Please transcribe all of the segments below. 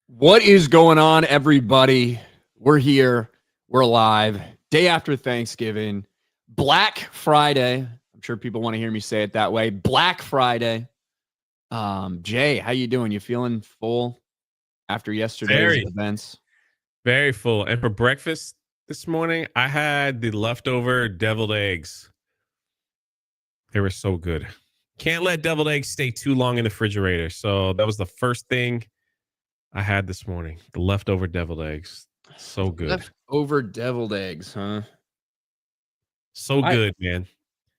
What is going on, everybody? We're here. We're alive. Day after Thanksgiving. Black Friday. I'm sure people want to hear me say it that way. Black Friday. Jay, how you doing? You feeling full after yesterday's Very, events? very full. And for breakfast this morning, I had the leftover deviled eggs. They were so good. Can't let deviled eggs stay too long in the refrigerator. So that was the first thing I had this morning. The leftover deviled eggs. So good. Leftover deviled eggs, huh? So I, good, man.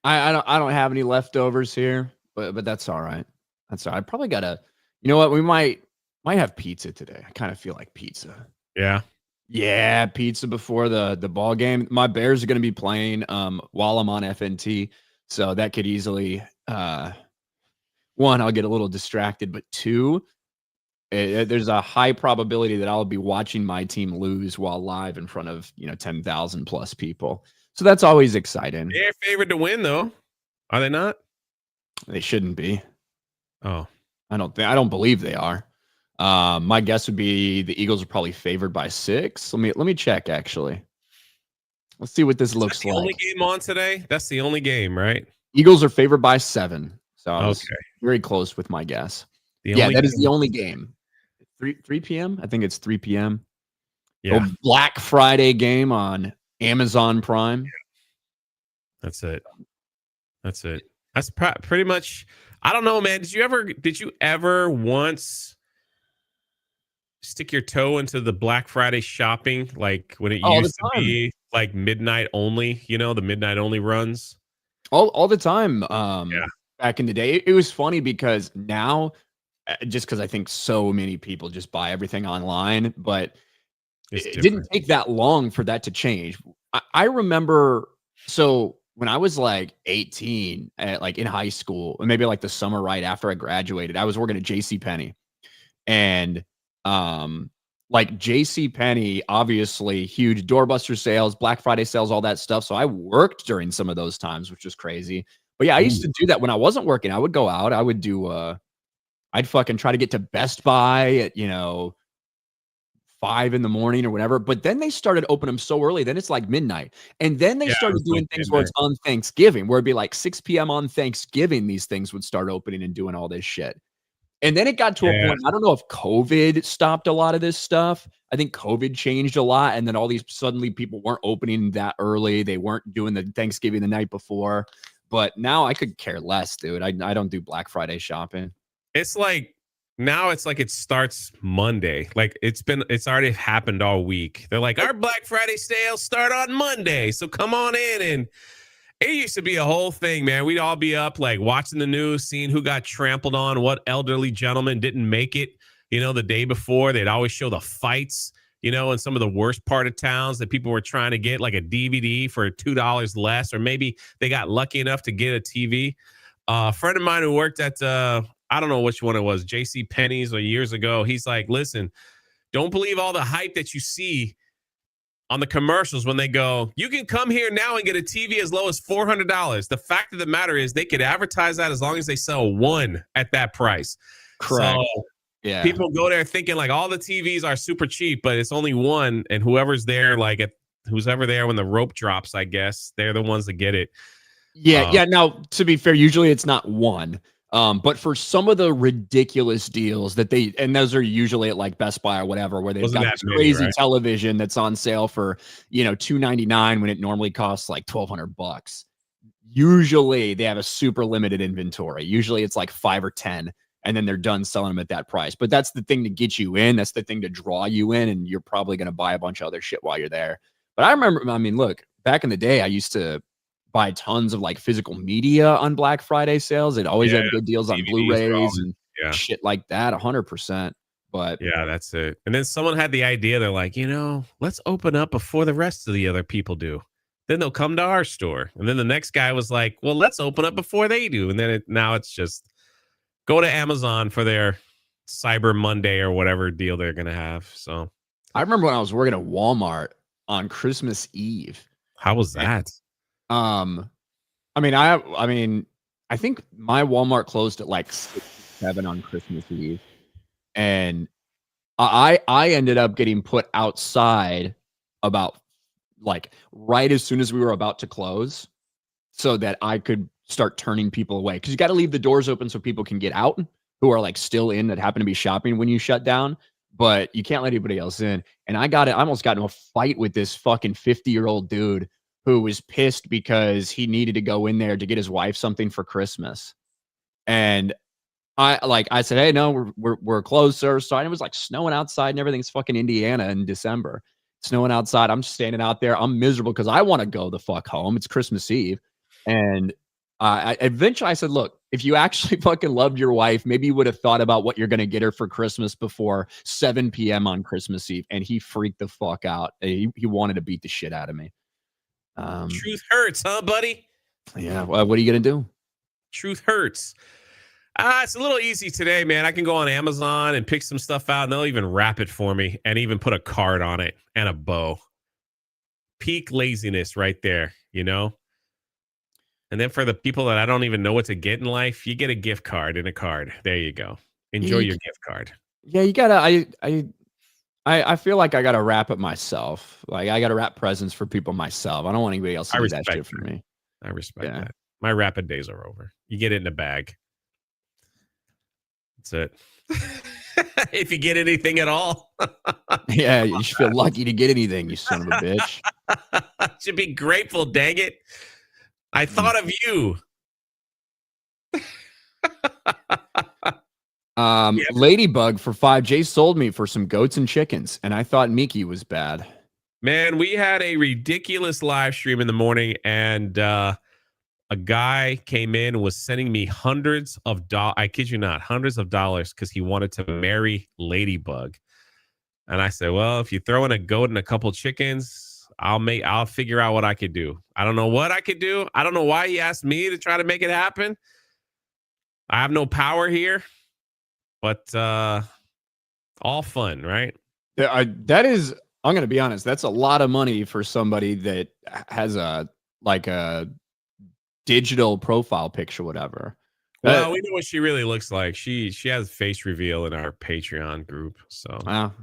I don't have any leftovers here, but that's all right. That's all right. I probably gotta, you know what? We might have pizza today. I kind of feel like pizza. Yeah. Yeah, pizza before the ball game. My Bears are going to be playing while I'm on FNT, so that could easily one, I'll get a little distracted, but two, there's a high probability that I'll be watching my team lose while live in front of 10,000 plus people. So that's always exciting. They're favored to win, though. Are they not? They shouldn't be. Oh, I don't believe they are. My guess would be the Eagles are probably favored by 6. Let me check actually. Let's see what this looks the like. only game on today? That's the only game, right? Eagles are favored by 7. So I was Okay. very close with my guess. The Yeah, only that is game. the only game. 3 p.m. I think it's 3 p.m. Yeah, The Black Friday game on Amazon Prime. that's it. That's it. That's pretty much. I don't know, man. Did you ever once stick your toe into the Black Friday shopping, like when it All the used to time. be like midnight only? You know, the midnight only runs. All the time. Yeah, Back in the day, it was funny because now, just because I think so many people just buy everything online, but it's it didn't different. take that long for that to change. I remember, so when I was like 18, like in high school, and maybe like the summer right after I graduated, I was working at J.C. Penney. And like J.C. Penney, obviously huge doorbuster sales, Black Friday sales, all that stuff. So I worked during some of those times, which was crazy. But yeah, I used Ooh, to do that when I wasn't working. I would go out, I would do I'd fucking try to get to Best Buy at 5 in the morning or whatever. But then they started opening them so early. Then it's like midnight. And then they yeah, it started was like doing things where midnight. it's on Thanksgiving, where it'd be like 6 p.m. on Thanksgiving. These things would start opening and doing all this shit. And then it got to a Yeah, point, I don't know if COVID stopped a lot of this stuff. I think COVID changed a lot. And then all these suddenly people weren't opening that early. They weren't doing the Thanksgiving the night before. But now I could care less, dude. I don't do Black Friday shopping. it's like now it's like it starts Monday. Like it's already happened all week. They're like our Black Friday sales start on Monday, so come on in. And it used to be a whole thing, man. We'd all be up like watching the news, seeing who got trampled on, what elderly gentleman didn't make it, the day before. They'd always show the fights, in some of the worst part of towns that people were trying to get like a DVD for $2 less, or maybe they got lucky enough to get a TV. A friend of mine who worked at, I don't know which one it was, J.C. Penney's or years ago, he's like, listen, don't believe all the hype that you see on the commercials when they go, you can come here now and get a TV as low as $400. The fact of the matter is they could advertise that as long as they sell one at that price. Correct. So Yeah. people go there thinking like all the TVs are super cheap, but it's only one. And whoever's there, who's ever there when the rope drops, I guess, they're the ones that get it. Yeah. Yeah. Now, to be fair, usually it's not one. But for some of the ridiculous deals that and those are usually at like Best Buy or whatever, where they've Wasn't got that this many, crazy right? television that's on sale for, $299 when it normally costs like $1,200. Usually they have a super limited inventory. Usually it's like 5 or 10, and then they're done selling them at that price. But that's the thing to get you in. That's the thing to draw you in. And you're probably going to buy a bunch of other shit while you're there. But I remember, I mean, look, back in the day, I used to buy tons of like physical media on Black Friday sales. They'd always Yeah. have good deals on DVDs are Blu-rays always, and yeah. shit like that, 100%. But Yeah, that's it. And then someone had the idea. They're like, let's open up before the rest of the other people do. Then they'll come to our store. And then the next guy was like, well, let's open up before they do. And then now it's just go to Amazon for their Cyber Monday or whatever deal they're going to have. So I remember when I was working at Walmart on Christmas Eve. how was that? Um, I mean, I think my Walmart closed at like 6 or 7 on Christmas Eve, and I ended up getting put outside about like right as soon as we were about to close, so that I could start turning people away. Because you got to leave the doors open so people can get out who are like still in that happen to be shopping when you shut down. But you can't let anybody else in. And I almost got in a fight with this fucking 50-year-old dude who was pissed because he needed to go in there to get his wife something for Christmas. And I said, hey, no, we're closed, sir. So it was like snowing outside and everything's fucking Indiana in December. Snowing outside. I'm standing out there. I'm miserable because I want to go the fuck home. It's Christmas Eve. And eventually I said, look, if you actually fucking loved your wife, maybe you would have thought about what you're going to get her for Christmas before 7 p.m. on Christmas Eve. And he freaked the fuck out. He wanted to beat the shit out of me. Truth hurts, huh, buddy? Yeah. Well, what are you going to do? Truth hurts. It's a little easy today, man. I can go on Amazon and pick some stuff out, and they'll even wrap it for me and even put a card on it and a bow. Peak laziness right there, you know? And then for the people that I don't even know what to get in life, you get a gift card and a card. There you go. Enjoy your gift card. Yeah, you gotta. I feel like I gotta wrap it myself. Like I gotta wrap presents for people myself. I don't want anybody else to do that shit for me. I respect that. My wrapping days are over. You get it in a bag. That's it. If you get anything at all. Yeah, you should feel lucky to get anything, you son of a bitch. Should be grateful, dang it. I thought of you. Ladybug for 5. Jay sold me for some goats and chickens, and I thought Miki was bad. Man, we had a ridiculous live stream in the morning, and a guy came in and was sending me hundreds of dollars. I kid you not, hundreds of dollars because he wanted to marry Ladybug. And I said, well, if you throw in a goat and a couple chickens, I'll figure out what I could do. I don't know what I could do. I don't know why he asked me to try to make it happen. I have no power here, but all fun, right? That is, I'm going to be honest, that's a lot of money for somebody that has a digital profile picture, whatever. Well, we know what she really looks like. She has face reveal in our Patreon group. So well,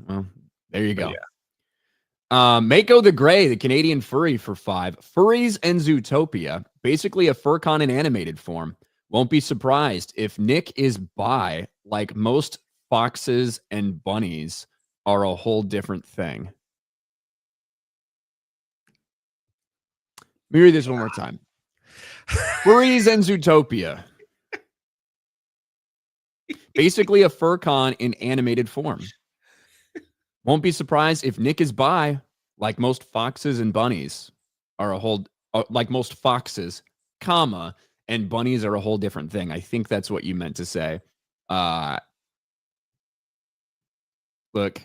there you go. Yeah. Mako the Gray, the Canadian furry for 5. Furries and Zootopia, basically a furcon in animated form. Won't be surprised if Nick is bi, like most foxes and bunnies are a whole different thing. Let me read this one more time. Furries and Zootopia. Basically a furcon in animated form. Won't be surprised if Nick is bi, like most foxes and bunnies are a whole, like most foxes, comma, and bunnies are a whole different thing. I think that's what you meant to say. Look,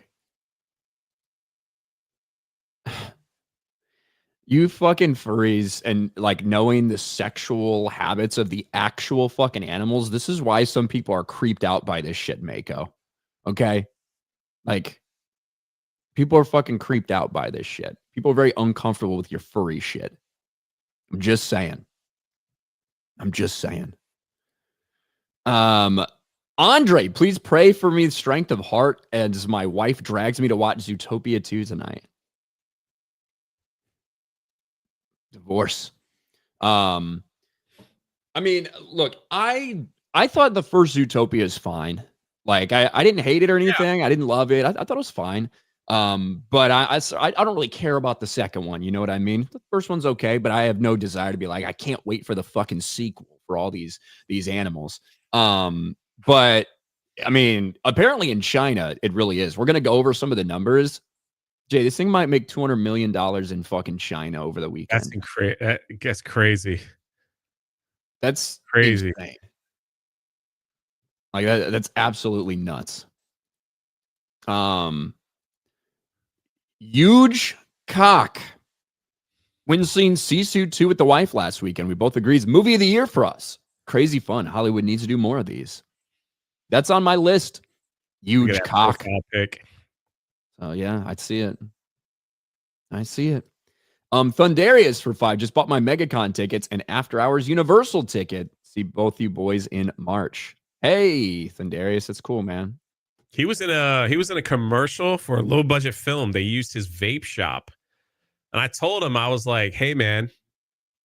you fucking furries and like knowing the sexual habits of the actual fucking animals. This is why some people are creeped out by this shit, Mako. Okay? Like, people are fucking creeped out by this shit. People are very uncomfortable with your furry shit. I'm just saying. Andre, please pray for me strength of heart as my wife drags me to watch Zootopia 2 tonight. Divorce. I mean, look, I thought the first Zootopia is fine. Like, I didn't hate it or anything. Yeah. I didn't love it. I thought it was fine. But I don't really care about the second one. You know what I mean? The first one's okay, but I have no desire to be like, I can't wait for the fucking sequel for all these animals. But I mean, apparently in China, it really is. We're going to go over some of the numbers. Jay, this thing might make $200 million in fucking China over the weekend. That's crazy. That's crazy. Insane. Like that's absolutely nuts. Huge cock. When seeing Sisu 2 with the wife last weekend, we both agreed movie of the year for us. Crazy fun. Hollywood needs to do more of these. That's on my list. Huge cock. Oh yeah, I'd see it. Thundarius for 5. Just bought my MegaCon tickets and After Hours Universal ticket. See both you boys in March. Hey, Thundarius, that's cool, man. He was in a commercial for a low budget film. They used his vape shop. And I told him, I was like, hey man,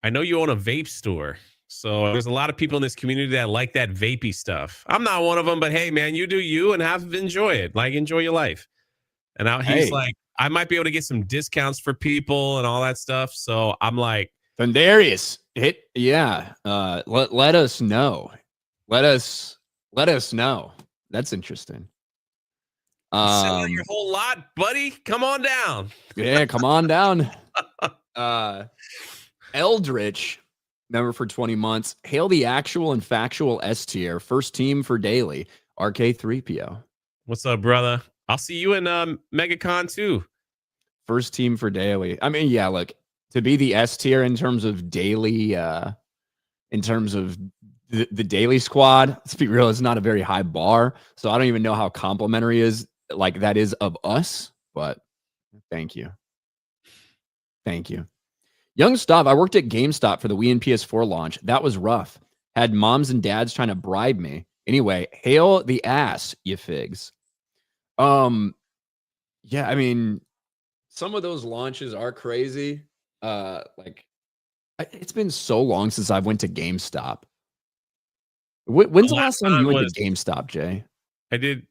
I know you own a vape store. So there's a lot of people in this community that like that vapey stuff. I'm not one of them, but hey man, you do you and enjoy it. Like enjoy your life. And now he's Hey, like, I might be able to get some discounts for people and all that stuff. So I'm like, Thundarius, let us know. Let us know. That's interesting. you sell out your whole lot, buddy. Come on down. Yeah, come on down. Eldritch, member for 20 months. Hail the actual and factual S tier. First team for daily. RK3PO. What's up, brother? I'll see you in MegaCon too. First team for daily. I mean, yeah, look, to be the S tier in terms of daily, in terms of the daily squad, let's be real, it's not a very high bar. So I don't even know how complimentary that is of us, but thank you. Thank you. Young Stav, I worked at GameStop for the Wii and PS4 launch. That was rough. Had moms and dads trying to bribe me. Anyway, hail the ass, you figs. Yeah, I mean, some of those launches are crazy. It's been so long since I went to GameStop. When's the last time you went to GameStop, Jay? I did.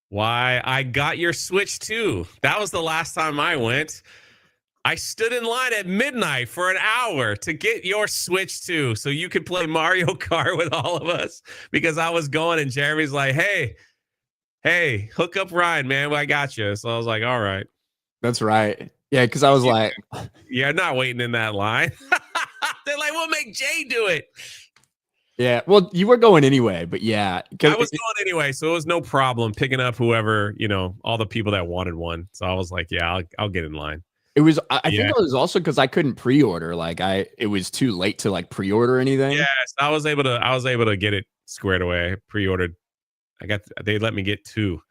Why? I got your Switch too. That was the last time I went. I stood in line at midnight for an hour to get your Switch too, so you could play Mario Kart with all of us because I was going and Jeremy's like, hey, hook up Ryan, man. I got you. So I was like, all right. That's right. Yeah, because I was like, yeah, not waiting in that line. They're like, we'll make Jay do it. Yeah, well, you were going anyway, but yeah. I was going anyway, so it was no problem picking up whoever, all the people that wanted one. So I was like, yeah, I'll get in line. It was, I think it was also because I couldn't pre-order. It was too late to pre-order anything. Yes, I was able to get it squared away. I pre-ordered. They let me get 2.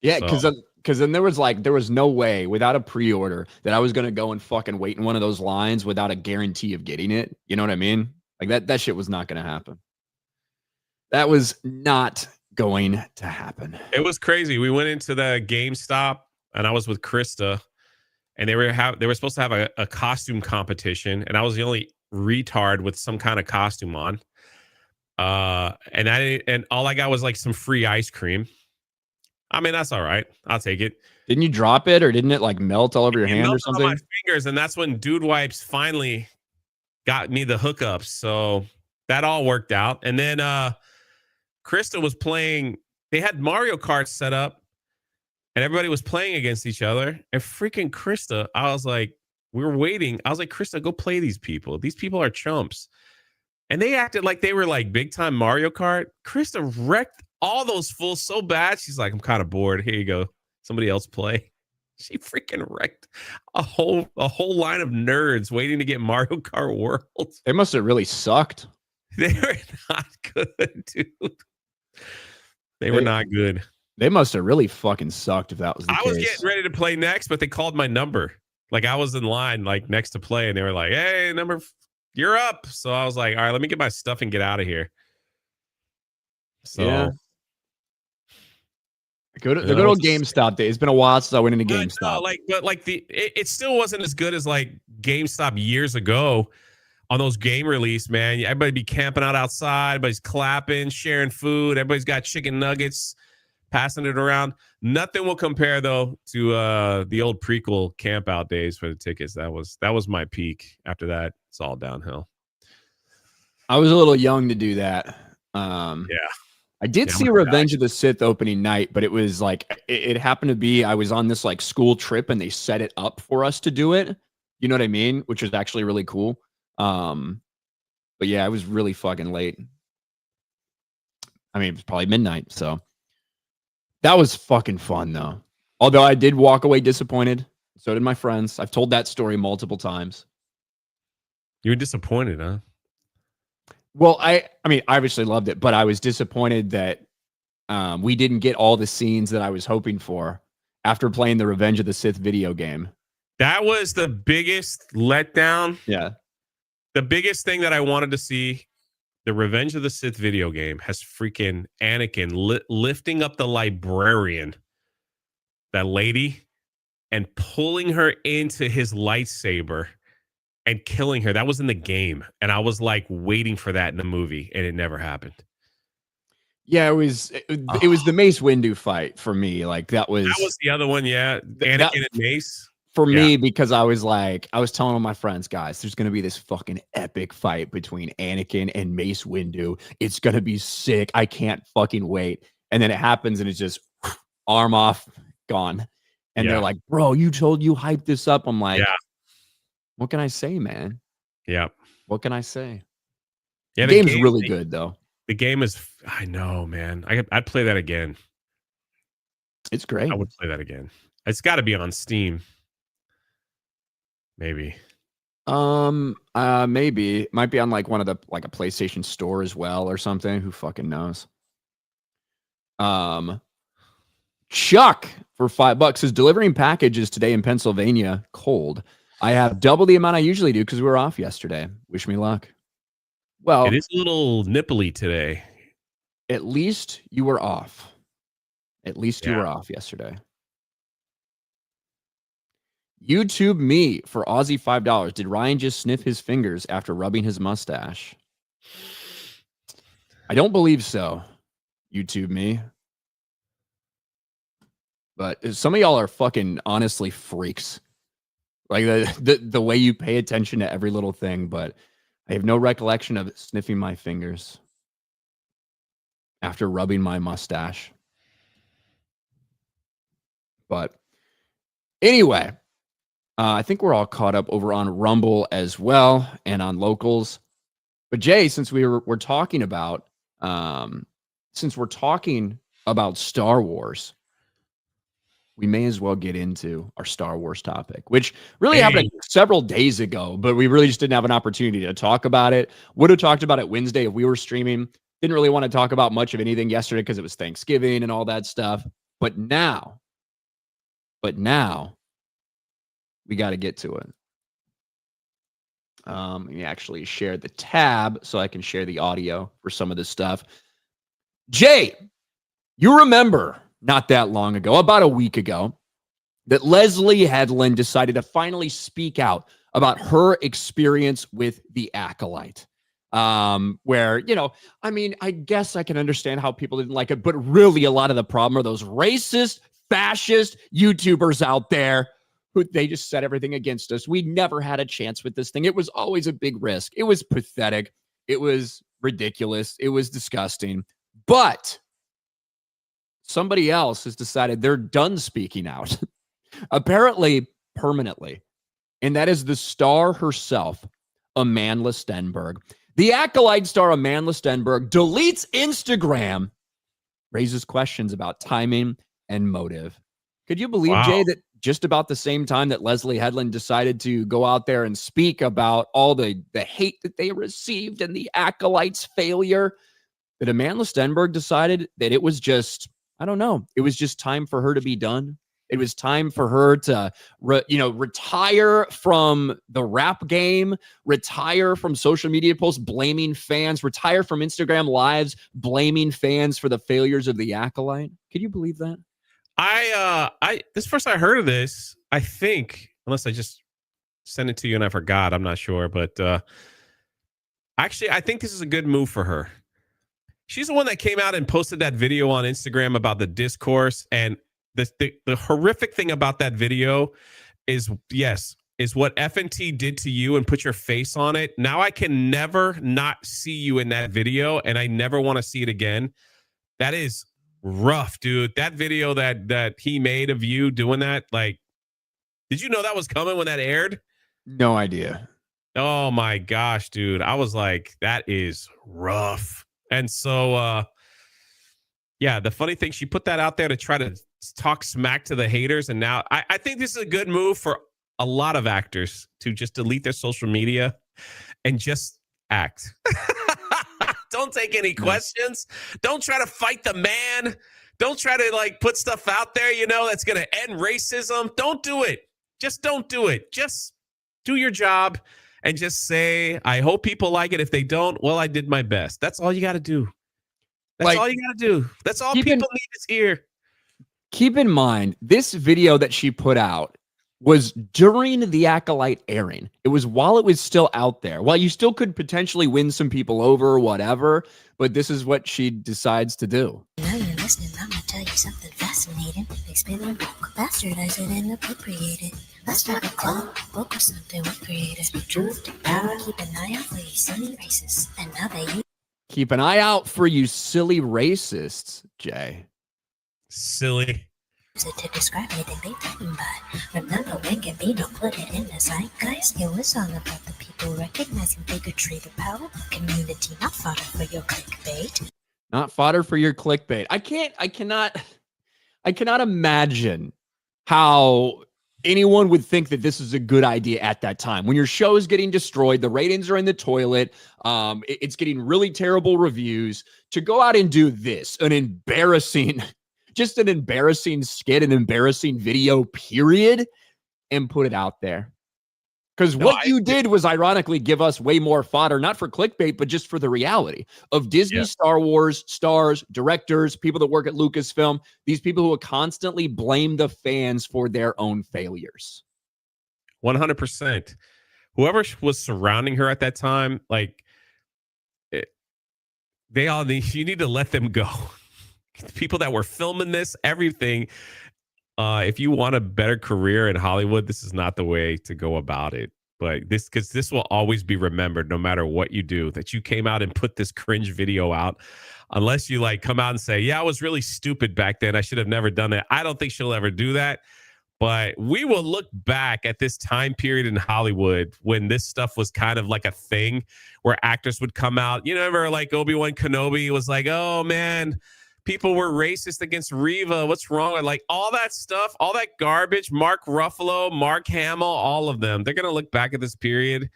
Yeah, because then there was no way without a pre-order that I was gonna go and fucking wait in one of those lines without a guarantee of getting it. You know what I mean? That shit was not gonna happen. That was not going to happen. It was crazy. We went into the GameStop and I was with Krista. And they were supposed to have a costume competition, and I was the only retard with some kind of costume on. And all I got was some free ice cream. I mean, that's all right. I'll take it. Didn't you drop it, or didn't it melt all over your hand or something? On my fingers, and that's when Dude Wipes finally got me the hookups. So that all worked out. And then Krista was playing. They had Mario Kart set up. And everybody was playing against each other. And freaking Krista, I was like, we were waiting. I was like, Krista, go play these people. These people are chumps. And they acted like they were big time Mario Kart. Krista wrecked all those fools so bad. She's like, I'm kind of bored. Here you go. Somebody else play. She freaking wrecked a whole line of nerds waiting to get Mario Kart World. They must have really sucked. They were not good, dude. They were not good. They must have really fucking sucked if that was the case. I was getting ready to play next, but they called my number. I was in line, next to play, and they were like, hey, you're up. So I was like, all right, let me get my stuff and get out of here. So yeah. The good old GameStop day. It's been a while since I went into GameStop. It still wasn't as good as GameStop years ago on those game release, man. Everybody be camping out outside, everybody's clapping, sharing food, everybody's got chicken nuggets, passing it around. Nothing will compare though to the old prequel camp out days for the tickets. That was my peak. After that, it's all downhill. I was a little young to do that. Yeah. I did see Revenge of the Sith opening night, but it was it happened to be I was on this school trip and they set it up for us to do it. You know what I mean? Which was actually really cool. But yeah, I was really fucking late. I mean, it was probably midnight, so that was fucking fun though. Although I did walk away disappointed. So did my friends. I've told that story multiple times. You were disappointed, huh? Well, I mean, I obviously loved it, but I was disappointed that we didn't get all the scenes that I was hoping for after playing the Revenge of the Sith video game. That was the biggest letdown. Yeah. The biggest thing that I wanted to see the Revenge of the Sith video game has freaking Anakin lifting up the librarian, that lady, and pulling her into his lightsaber and killing her. That was in the game. And I was like waiting for that in the movie, and it never happened. Yeah, it was the Mace Windu fight for me. Like that was the other one. Yeah. Anakin and Mace. For me, because I was telling all my friends, guys, there's going to be this fucking epic fight between Anakin and Mace Windu. It's going to be sick. I can't fucking wait. And then it happens and it's just arm off, gone. And they're like, bro, you hyped this up. I'm like, what can I say, man? Yeah. What can I say? Yeah, the game's really good, though. The game is, I know, man. I'd play that again. It's great. I would play that again. It's got to be on Steam. Maybe. Maybe. It might be on like one of the a PlayStation Store as well or something. Who fucking knows? Chuck for $5 is delivering packages today in Pennsylvania. Cold. I have double the amount I usually do because we were off yesterday. Wish me luck. Well, it is a little nipply today. At least you were off. At least you were off yesterday. YouTube me for Aussie $5. Did Ryan just sniff his fingers after rubbing his mustache? I don't believe so. YouTube me. But some of y'all are fucking honestly freaks. Like the way you pay attention to every little thing, but I have no recollection of sniffing my fingers after rubbing my mustache. But anyway, I think we're all caught up over on Rumble as well and on locals. But Jay, since we're talking about Star Wars, we may as well get into our Star Wars topic, which really happened several days ago, but we really just didn't have an opportunity to talk about it. Would have talked about it Wednesday if we were streaming. Didn't really want to talk about much of anything yesterday because it was Thanksgiving and all that stuff. But now we got to get to it. Let me actually share the tab so I can share the audio for some of this stuff. Jay, you remember not that long ago, about a week ago, that Leslye Headland decided to finally speak out about her experience with the Acolyte. Where, I guess I can understand how people didn't like it, but really a lot of the problem are those racist, fascist YouTubers out there who they just set everything against us. We never had a chance with this thing. It was always a big risk. It was pathetic. It was ridiculous. It was disgusting. But somebody else has decided they're done speaking out, apparently permanently. And that is the star herself, Amandla Stenberg. The Acolyte star Amandla Stenberg deletes Instagram, raises questions about timing and motive. Could you believe, Jay, that just about the same time that Leslye Headland decided to go out there and speak about all the hate that they received and the Acolyte's failure, that Amandla Stenberg decided that it was just, I don't know, it was just time for her to be done. It was time for her to, retire from the rap game, retire from social media posts blaming fans, retire from Instagram lives blaming fans for the failures of the Acolyte. Can you believe that? This first I heard of this, I think, unless I just sent it to you and I forgot, I'm not sure, but actually, I think this is a good move for her. She's the one that came out and posted that video on Instagram about the discourse, and the horrific thing about that video is what F&T did to you and put your face on it. Now I can never not see you in that video, and I never want to see it again. That is rough, dude. That video that he made of you doing that, like, did you know that was coming when that aired? No idea. Oh my gosh, dude. I was like, that is rough. And so the funny thing, she put that out there to try to talk smack to the haters, and now I think this is a good move for a lot of actors to just delete their social media and just act. Don't take any questions. Don't try to fight the man. Don't try to put stuff out there, that's going to end racism. Don't do it. Just don't do it. Just do your job and just say, I hope people like it. If they don't, well, I did my best. That's all you got to do. That's all you got to do. That's all people need is hear. Keep in mind, this video that she put out was during the Acolyte airing. It was while it was still out there. While you still could potentially win some people over or whatever, but this is what she decides to do. Now you're listening, I'm gonna tell you something fascinating. Expand your book, bastardize it and appropriate it. Let's start a club, book or something we created. Speak truth to power, keep an eye out for you silly racists. And now that you keep an eye out for you silly racists, Jay. Silly. use it to describe anything they talking about. Remember when Gambino put it in the zeitgeist? It was all about the people recognizing bigotry, the power of community, not fodder for your clickbait. Not fodder for your clickbait. I cannot imagine how anyone would think that this is a good idea at that time. When your show is getting destroyed, the ratings are in the toilet, it's getting really terrible reviews, to go out and do this, just an embarrassing skit, an embarrassing video, period, and put it out there. Because what you did was ironically give us way more fodder, not for clickbait, but just for the reality of Disney, Star Wars, stars, directors, people that work at Lucasfilm, these people who will constantly blame the fans for their own failures. 100%. Whoever was surrounding her at that time, like, you need to let them go. People that were filming this, everything. If you want a better career in Hollywood, this is not the way to go about it. But because this will always be remembered no matter what you do, that you came out and put this cringe video out, unless you like come out and say, yeah, I was really stupid back then. I should have never done that. I don't think she'll ever do that. But we will look back at this time period in Hollywood when this stuff was kind of like a thing where actors would come out. You know, remember like Obi-Wan Kenobi was like, oh, man, people were racist against Reva. What's wrong? Like all that stuff, all that garbage, Mark Ruffalo, Mark Hamill, all of them. They're going to look back at this period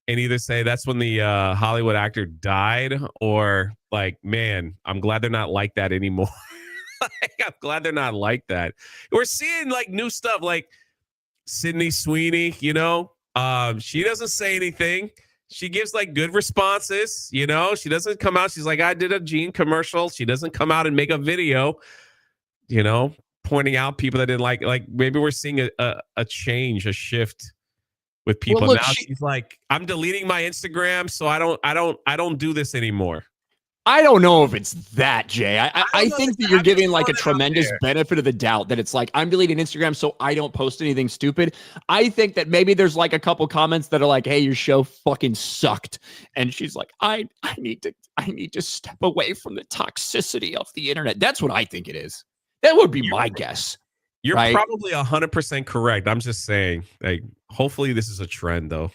and either say that's when the Hollywood actor died, or like, man, I'm glad they're not like that anymore. I'm glad they're not like that. We're seeing like new stuff like Sydney Sweeney, you know, she doesn't say anything. She gives like good responses, you know, she doesn't come out. She's like, I did a Gene commercial. She doesn't come out and make a video, you know, pointing out people that didn't like maybe we're seeing a change, a shift with people. Well, look, now she's like, I'm deleting my Instagram. So I don't do this anymore. I don't know if it's that, Jay. I think that you're giving like a tremendous benefit of the doubt that it's like, I'm deleting Instagram so I don't post anything stupid. I think that maybe there's like a couple comments that are like, hey, your show fucking sucked. And she's like, I need to step away from the toxicity of the internet. That's what I think it is. That would be my guess. You're right? Probably 100% correct. I'm just saying, like, hopefully this is a trend though.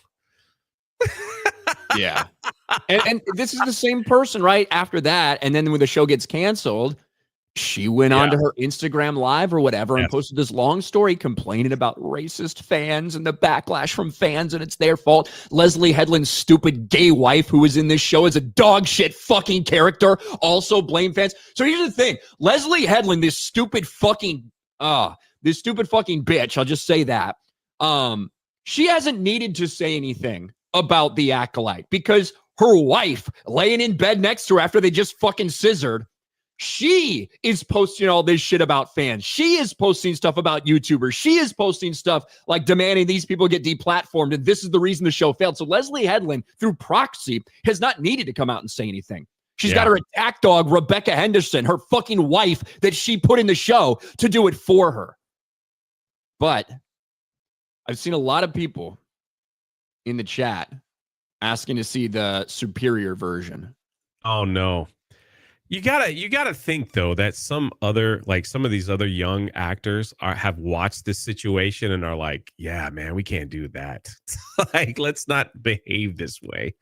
Yeah. And this is the same person, right? After that, and then when the show gets canceled, she went on to her Instagram Live or whatever and posted this long story complaining about racist fans and the backlash from fans, and it's their fault. Leslye Headland's stupid gay wife, who was in this show as a dog shit fucking character, also blame fans. So here's the thing. Leslye Headland, this stupid fucking bitch, I'll just say that. She hasn't needed to say anything about the Acolyte because her wife laying in bed next to her after they just fucking scissored, she is posting all this shit about fans. She is posting stuff about YouTubers. She is posting stuff like demanding these people get deplatformed, and this is the reason the show failed. So Leslye Headland, through proxy, has not needed to come out and say anything. She's got her attack dog, Rebecca Henderson, her fucking wife that she put in the show to do it for her. But I've seen a lot of people in the chat asking to see the superior version. Oh no. You gotta think though that some of these other young actors have watched this situation and are like, yeah, man, we can't do that. Like, let's not behave this way.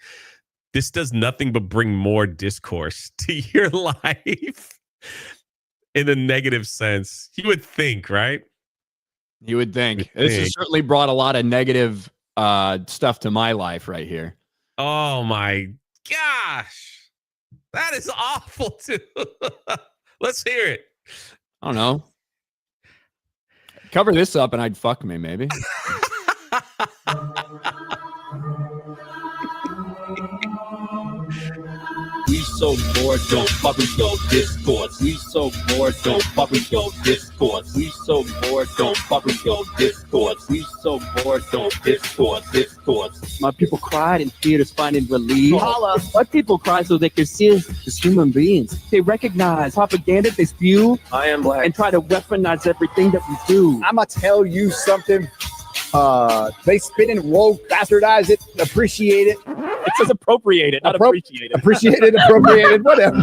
This does nothing but bring more discourse to your life in a negative sense. You would think, right? You would think. This has certainly brought a lot of negative stuff to my life right here. Oh my gosh, that is awful too. Let's hear it. I don't know. Cover this up and I'd fuck me maybe. so bored, don't fuck with your discourse. We so bored, don't fuck with your discourse. We so bored, don't fuck with your discourse. We so bored, don't discourse. My people cried in tears, finding relief. Holla. My people cry so they can see us as human beings. They recognize propaganda they spew I am black. and try to weaponize everything that we do. I'ma tell you something. They spin and woke, bastardize it, appreciate it. It says appropriate it, not appreciate it. Appreciate it, appropriated, whatever.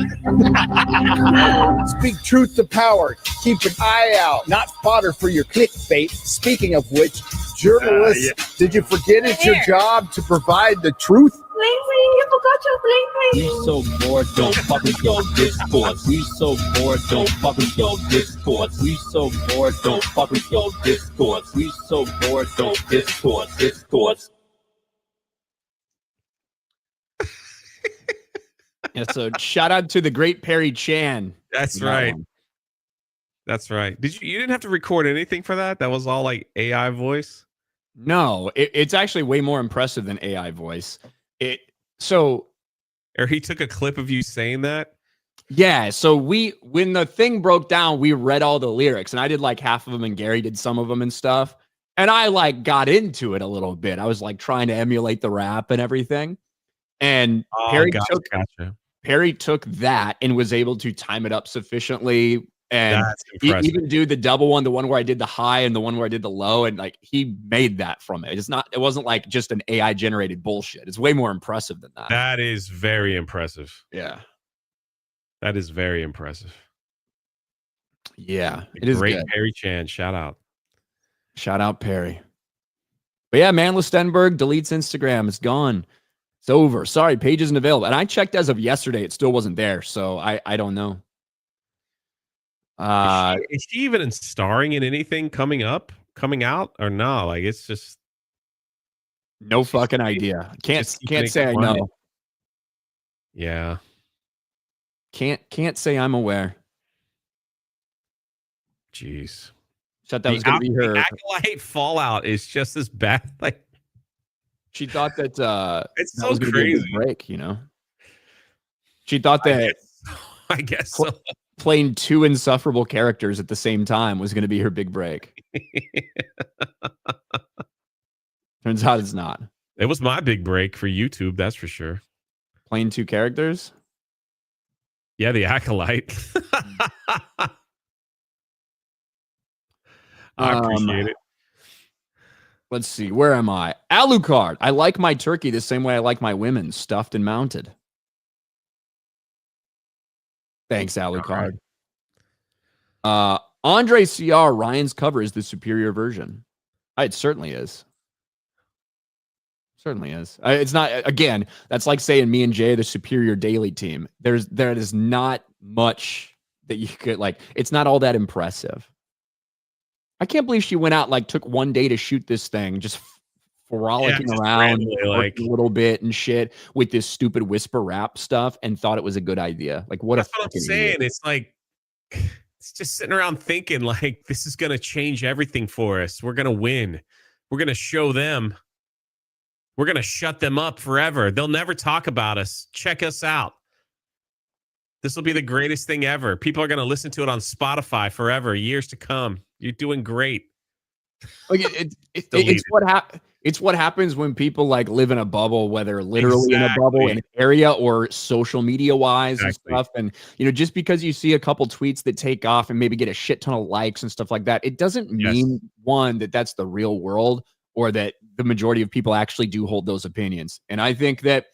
Speak truth to power. Keep an eye out, not fodder for your clickbait. Speaking of which, journalists, did you forget it's your job to provide the truth? Bling bling, you forgot your bling We bling. so bored, don't fuck with your discourse. We so bored, don't fuck with your discourse. We so bored, don't fuck with your discourse. We so bored, don't discourse. Yeah, so shout out to the great Perry Chan. That's on that right. one. That's right. You didn't have to record anything for that? That was all like AI voice? No, it's actually way more impressive than AI voice. Or he took a clip of you saying that? Yeah, so when the thing broke down, we read all the lyrics, and I did like half of them, and Gary did some of them and stuff. And I like got into it a little bit. I was like trying to emulate the rap and everything. And Perry took that and was able to time it up sufficiently and That's impressive. even do the double one, the one where I did the high and the one where I did the low, and like he made that from it. It wasn't like just an AI generated bullshit. It's way more impressive than that. That is very impressive. Yeah. That is very impressive. Yeah. It is Great good. Perry Chan. Shout out. Shout out Perry. But yeah, man, Stenberg deletes Instagram. It's gone. It's over. Sorry, page isn't available. And I checked as of yesterday, it still wasn't there. So I don't know. Is she even starring in anything coming out or no? Like it's just no fucking idea. Can't say I know. Yeah. Can't say I'm aware. Jeez. Thought that was going to be her. The Acolyte fallout is just as bad. Like she thought that it's that so was gonna be a crazy. big break, you know. She thought that I guess so. playing two insufferable characters at the same time was going to be her big break. Turns out it's not. It was my big break for YouTube, that's for sure. Playing two characters? Yeah, the Acolyte. I appreciate it. Let's see. Where am I? Alucard. I like my turkey the same way I like my women, stuffed and mounted. Thanks, Alucard. Andre CR, Ryan's cover is the superior version. It certainly is. Certainly is. It's not, again, that's like saying me and Jay, the superior daily team. There is not much that you could, like, it's not all that impressive. I can't believe she went out, like, took one day to shoot this thing, just frolicking around like a little bit and shit with this stupid whisper rap stuff and thought it was a good idea. Like, That's what I'm saying. Idiot. It's like, it's just sitting around thinking, like, this is going to change everything for us. We're going to win. We're going to show them. We're going to shut them up forever. They'll never talk about us. Check us out. This will be the greatest thing ever. People are going to listen to it on Spotify forever, years to come. You're doing great. Like it's what happens when people like live in a bubble, whether literally in a bubble, in an area, or social media wise and stuff. And you know, just because you see a couple tweets that take off and maybe get a shit ton of likes and stuff like that, it doesn't mean one that that's the real world or that the majority of people actually do hold those opinions. And I think that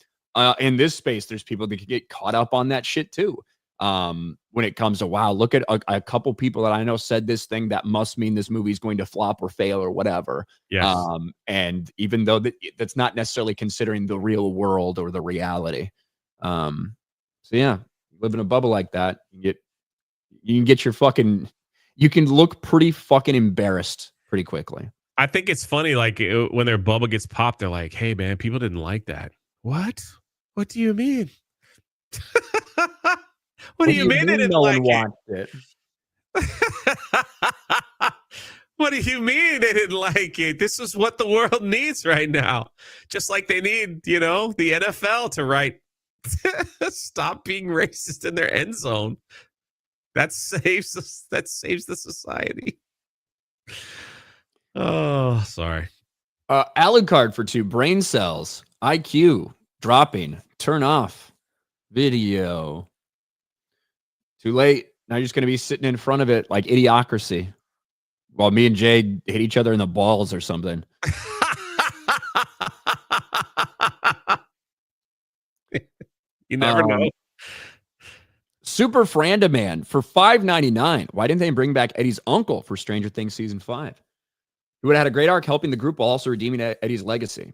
in this space, there's people that could get caught up on that shit too. When it comes to, wow, look at a couple people that I know said this thing that must mean this movie is going to flop or fail or whatever. Yes. And even though that's not necessarily considering the real world or the reality. So yeah, live in a bubble like that, you can get your fucking, you can look pretty fucking embarrassed pretty quickly. I think it's funny, like when their bubble gets popped, they're like, hey man, people didn't like that. What do you mean? What do you mean they didn't like it? What do you mean they didn't like it? This is what the world needs right now. Just like they need, you know, the NFL to write Stop being racist in their end zone. That saves us. That saves the society. Oh, sorry. Alucard for 2. Brain cells. IQ dropping. Turn off. Video. Too late. Now you're just going to be sitting in front of it like Idiocracy while me and Jay hit each other in the balls or something. You never know. Super Frandaman for $5.99. Why didn't they bring back Eddie's uncle for Stranger Things season 5? He would have had a great arc helping the group while also redeeming Eddie's legacy.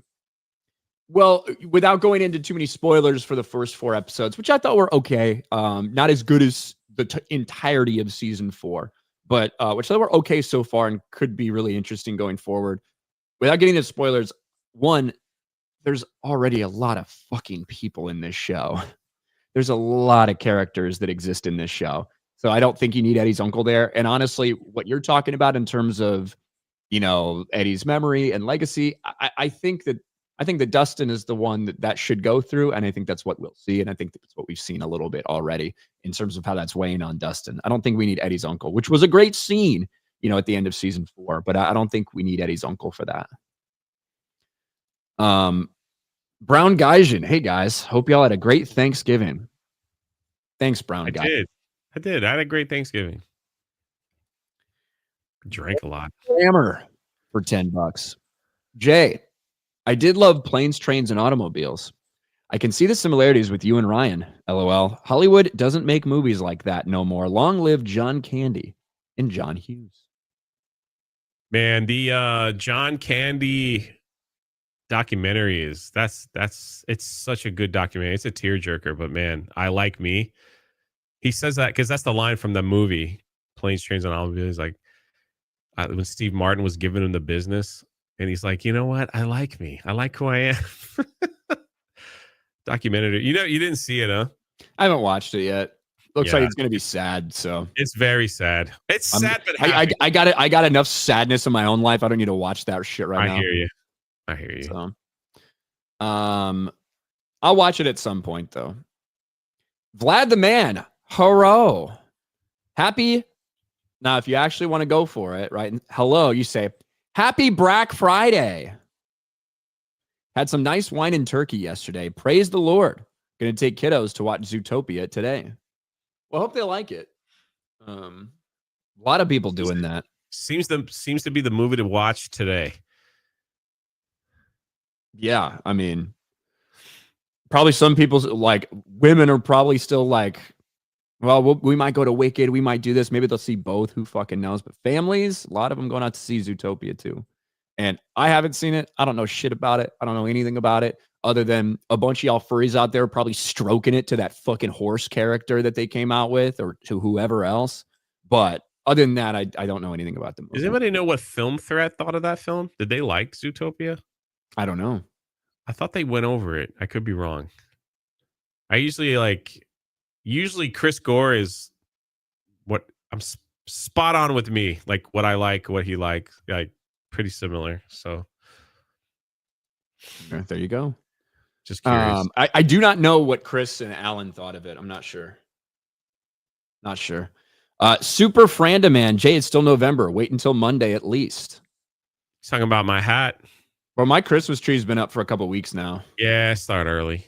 Well, without going into too many spoilers for the first 4 episodes, which I thought were okay, not as good as the entirety of season 4, but which I thought were okay so far and could be really interesting going forward. Without getting into spoilers, one, there's already a lot of fucking people in this show. There's a lot of characters that exist in this show. So I don't think you need Eddie's uncle there. And honestly, what you're talking about in terms of, you know, Eddie's memory and legacy, I think that Dustin is the one that should go through. And I think that's what we'll see. And I think that's what we've seen a little bit already in terms of how that's weighing on Dustin. I don't think we need Eddie's uncle, which was a great scene, you know, at the end of season 4, but I don't think we need Eddie's uncle for that. Brown Gaijin. Hey guys, hope y'all had a great Thanksgiving. Thanks, Brown Gaijin. I did. I had a great Thanksgiving. Drank a lot. Hammer for $10. Jay, I did love Planes, Trains, and Automobiles. I can see the similarities with you and Ryan. LOL. Hollywood doesn't make movies like that no more. Long live John Candy and John Hughes. Man, the John Candy documentary is it's such a good documentary. It's a tearjerker, but man, I Like Me. He says that because that's the line from the movie Planes, Trains, and Automobiles. Like when Steve Martin was giving him the business, and he's like, you know what? I like me. I like who I am. Documentary. You know, you didn't see it, huh? I haven't watched it yet. Looks like it's gonna be sad. So it's very sad. It's sad, but happy. I got enough sadness in my own life. I don't need to watch that shit right now. I hear you. So, I'll watch it at some point though. Vlad the Man, hello, happy. Now, if you actually want to go for it, right? Hello, you say happy Black Friday. Had some nice wine and turkey yesterday. Praise the Lord. Going to take kiddos to watch Zootopia today. Well, I hope they like it. A lot of people doing that. Seems to be the movie to watch today. Yeah, I mean, probably some people's like women are probably still like, well, we might go to Wicked, we might do this. Maybe they'll see both. Who fucking knows? But families, a lot of them going out to see Zootopia too. And I haven't seen it. I don't know shit about it. I don't know anything about it other than a bunch of y'all furries out there probably stroking it to that fucking horse character that they came out with or to whoever else. But other than that, I don't know anything about the movie. Does anybody know what Film Threat thought of that film? Did they like Zootopia? I don't know. I thought they went over it. I could be wrong. I usually Chris Gore is what I'm spot on with me. Like what I like, what he likes, like pretty similar. So there you go. Just curious. I do not know what Chris and Alan thought of it. I'm not sure. Not sure. Super Frandaman. Jay, it's still November. Wait until Monday at least. He's talking about my hat. Well, my Christmas tree's been up for a couple weeks now. Yeah, start early.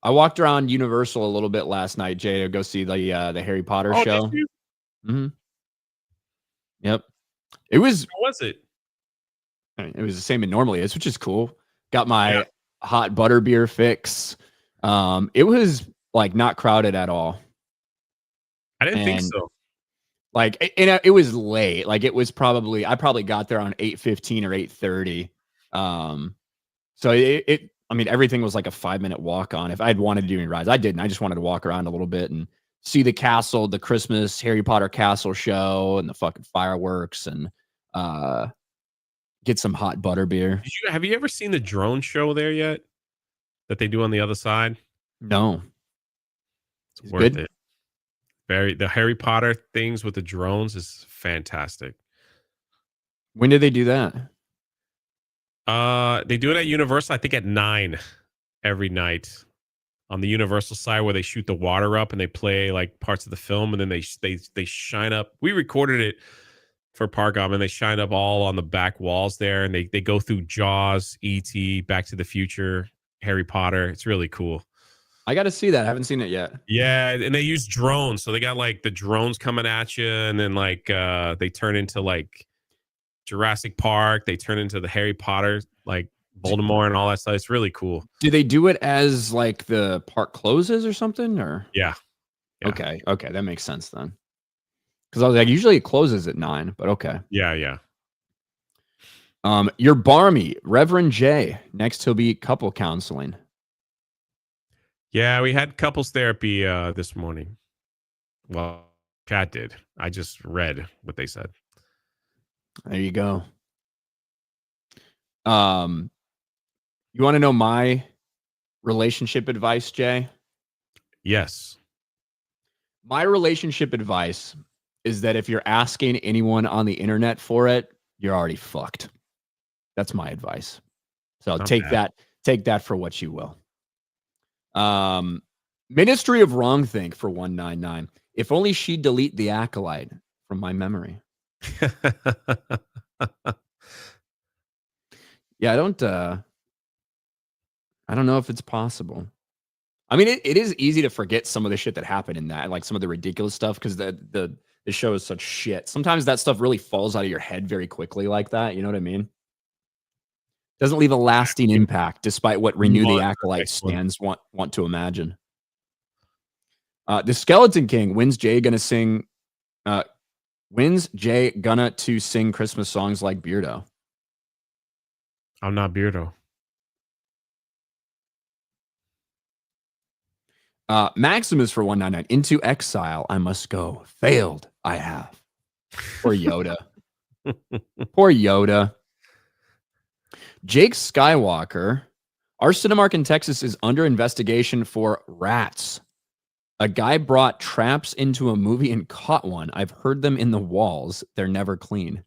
I walked around Universal a little bit last night, Jay, to go see the Harry Potter show. Did you? Mm-hmm. Yep. It was. How was it? I mean, it was the same it normally is, which is cool. Got my hot butterbeer fix. It was like not crowded at all. I didn't think so. Like, it was late. Like it was probably, I probably got there on 8:15 or 8:30. So I mean, everything was like a 5-minute walk on. If I'd wanted to do any rides, I didn't. I just wanted to walk around a little bit and see the castle, the Christmas Harry Potter castle show and the fucking fireworks and get some hot butterbeer. Have you ever seen the drone show there yet? That they do on the other side? No. It's worth it. The Harry Potter things with the drones is fantastic. When did they do that? They do it at Universal, I think at 9 every night on the Universal side where they shoot the water up and they play like parts of the film, and then they shine up. We recorded it for Parkom, and they shine up all on the back walls there, and they go through Jaws, E.T., Back to the Future, Harry Potter. It's really cool. I got to see that. I haven't seen it yet. Yeah, and they use drones, so they got like the drones coming at you, and then like they turn into like Jurassic Park. They turn into the Harry Potter, like Voldemort and all that stuff. It's really cool. Do they do it as like the park closes or something? Or Yeah. okay, that makes sense then. Because I was like, usually it closes at 9, but okay. Yeah. Your Barmy, Reverend J. Next he'll be couple counseling. Yeah, we had couples therapy this morning. Well, chat did. I just read what they said. There you go. You want to know my relationship advice, Jay? Yes. My relationship advice is that if you're asking anyone on the internet for it, you're already fucked. That's my advice. So Not take bad. that for what you will. Ministry of Wrongthink for 199. If only she'd delete the Acolyte from my memory. Yeah, I don't know if it's possible. I mean, it is easy to forget some of the shit that happened in that, like some of the ridiculous stuff, because the show is such shit. Sometimes that stuff really falls out of your head very quickly like that. You know what I mean? Doesn't leave a lasting impact, despite what Renew the Acolyte stands want to imagine. The Skeleton King, when's Jay gonna sing to sing Christmas songs like Beardo? I'm not Beardo. Maximus for 199. Into exile I must go. Failed I have. Poor Yoda. Poor Yoda. Jake Skywalker. Our Cinemark in Texas is under investigation for rats. A guy brought traps into a movie and caught one. I've heard them in the walls. They're never clean.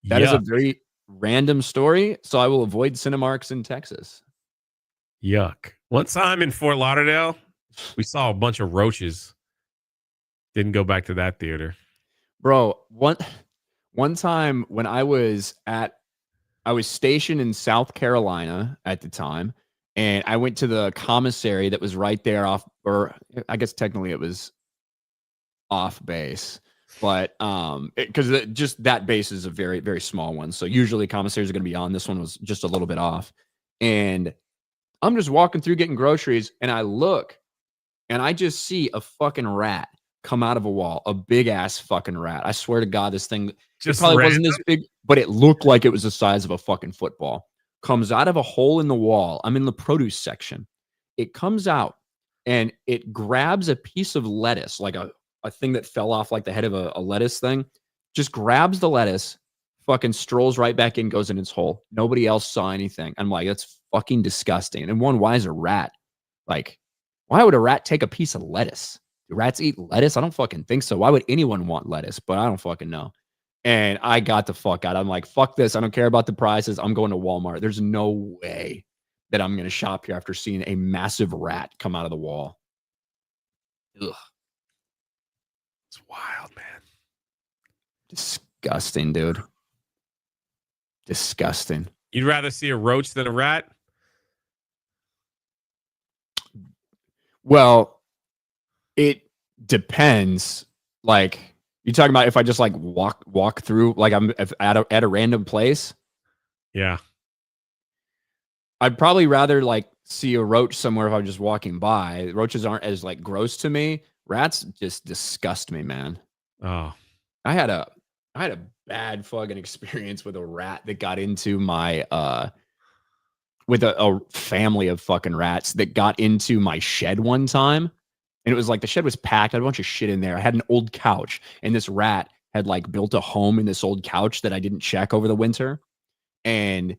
That is a very random story, so I will avoid Cinemarks in Texas. Yuck. One time in Fort Lauderdale, we saw a bunch of roaches. Didn't go back to that theater. Bro, one time when I was stationed in South Carolina at the time, and I went to the commissary that was right there off, or I guess technically it was off base, but because just that base is a very, very small one. So usually commissaries are going to be on. This one was just a little bit off. And I'm just walking through getting groceries, and I look, and I just see a fucking rat come out of a wall, a big ass fucking rat. I swear to God, this thing just probably wasn't this big, but it looked like it was the size of a fucking football. Comes out of a hole in the wall. I'm in the produce section. It comes out and it grabs a piece of lettuce, like a thing that fell off like the head of a lettuce thing. Just grabs the lettuce, fucking strolls right back in, goes in its hole. Nobody else saw anything. I'm like, that's fucking disgusting. And why is a rat? Like, why would a rat take a piece of lettuce? Do rats eat lettuce? I don't fucking think so. Why would anyone want lettuce? But I don't fucking know. And I got the fuck out. I'm like, fuck this. I don't care about the prices. I'm going to Walmart. There's no way that I'm going to shop here after seeing a massive rat come out of the wall. Ugh. It's wild, man. Disgusting, dude. Disgusting. You'd rather see a roach than a rat? Well, it depends. Like, you talking about if I just like walk through, like I'm at a random place? Yeah. I'd probably rather like see a roach somewhere if I'm just walking by. Roaches aren't as like gross to me. Rats just disgust me, man. Oh. I had a bad fucking experience with a rat that got into my with a family of fucking rats that got into my shed one time. And it was like the shed was packed. I had a bunch of shit in there. I had an old couch, and this rat had built a home in this old couch that I didn't check over the winter. And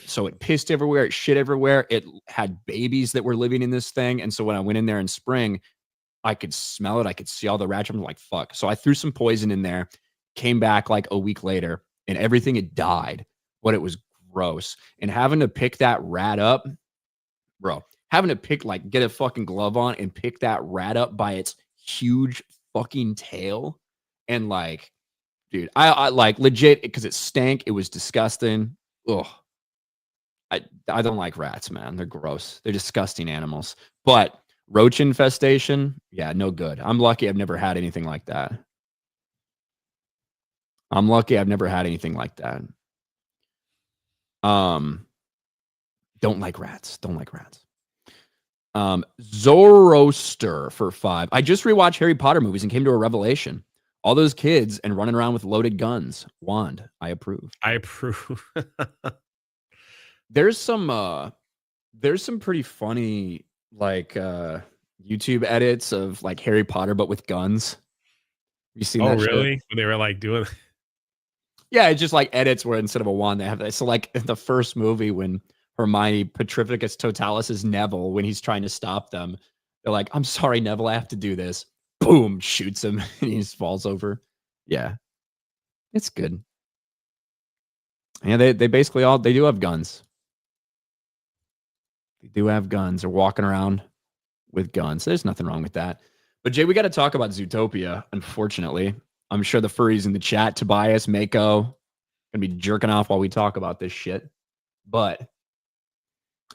so it pissed everywhere. It shit everywhere. It had babies that were living in this thing. And so when I went in there in spring, I could smell it. I could see all the rats. I'm like, fuck. So I threw some poison in there, came back like a week later, and everything had died. But it was gross. And having to pick that rat up, bro, having to pick, like, get a fucking glove on and pick that rat up by its huge fucking tail. And like, dude, I like legit because it stank. It was disgusting. Ugh. I don't like rats, man. They're gross. They're disgusting animals. But roach infestation, yeah, no good. I'm lucky I've never had anything like that. I'm lucky I've never had anything like that. Don't like rats. Don't like rats. Zoroaster for 5. I just rewatched Harry Potter movies and came to a revelation. All those kids and running around with loaded guns. Wand, I approve. I approve. There's some pretty funny like YouTube edits of like Harry Potter but with guns. You seen that? Oh, really? Shit? When they were like doing Yeah, it's just like edits where instead of a wand they have that. So like in the first movie when Hermione Petrificus Totalis is Neville when he's trying to stop them, they're like, "I'm sorry, Neville, I have to do this." Boom, shoots him and he just falls over. Yeah, it's good. Yeah, they basically they do have guns. They do have guns. They're walking around with guns. There's nothing wrong with that. But Jay, we got to talk about Zootopia. Unfortunately, I'm sure the furries in the chat, Tobias, Mako, gonna be jerking off while we talk about this shit. But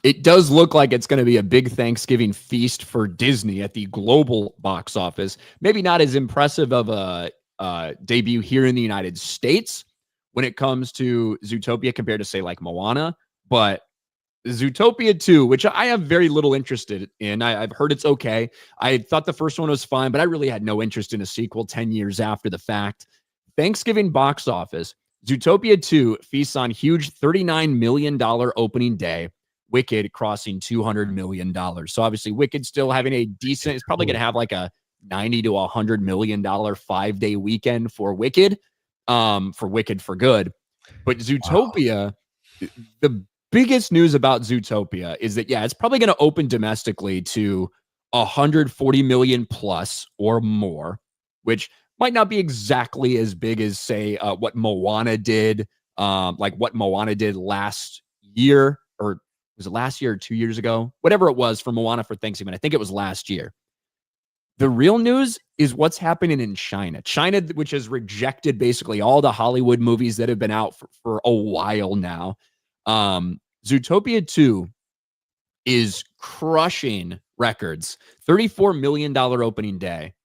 it does look like it's going to be a big Thanksgiving feast for Disney at the global box office. Maybe not as impressive of a debut here in the United States when it comes to Zootopia compared to, say, like Moana. But Zootopia 2, which I have very little interest in. I've heard it's okay. I thought the first one was fine, but I really had no interest in a sequel 10 years after the fact. Thanksgiving box office, Zootopia 2 feasts on huge $39 million opening day. Wicked crossing $200 million. So obviously Wicked still having a decent, it's probably going to have like a $90 to $100 million 5-day weekend for Wicked for good. But Zootopia, the biggest news about Zootopia is that, yeah, it's probably going to open domestically to 140 million plus or more, which might not be exactly as big as, say, what Moana did, like what Moana did last year, or was it last year or 2 years ago? Whatever it was for Moana for Thanksgiving. I think it was last year. The real news is what's happening in China. China, which has rejected basically all the Hollywood movies that have been out for a while now. Zootopia 2 is crushing records. $34 million opening day.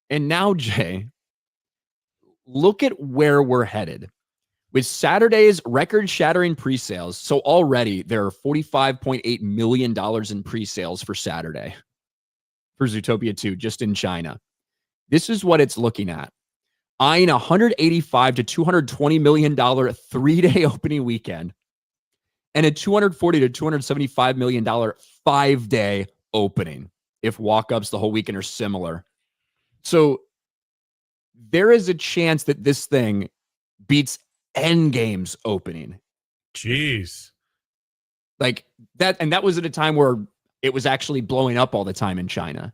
And now, Jay, look at where we're headed. With Saturday's record-shattering pre-sales, so already there are $45.8 million in pre-sales for Saturday for Zootopia 2, just in China. This is what it's looking at. Eyeing $185 to $220 million 3-day opening weekend and a $240 to $275 million 5-day opening if walk-ups the whole weekend are similar. So there is a chance that this thing beats Endgame's opening. Jeez. Like that, and that was at a time where it was actually blowing up all the time in China.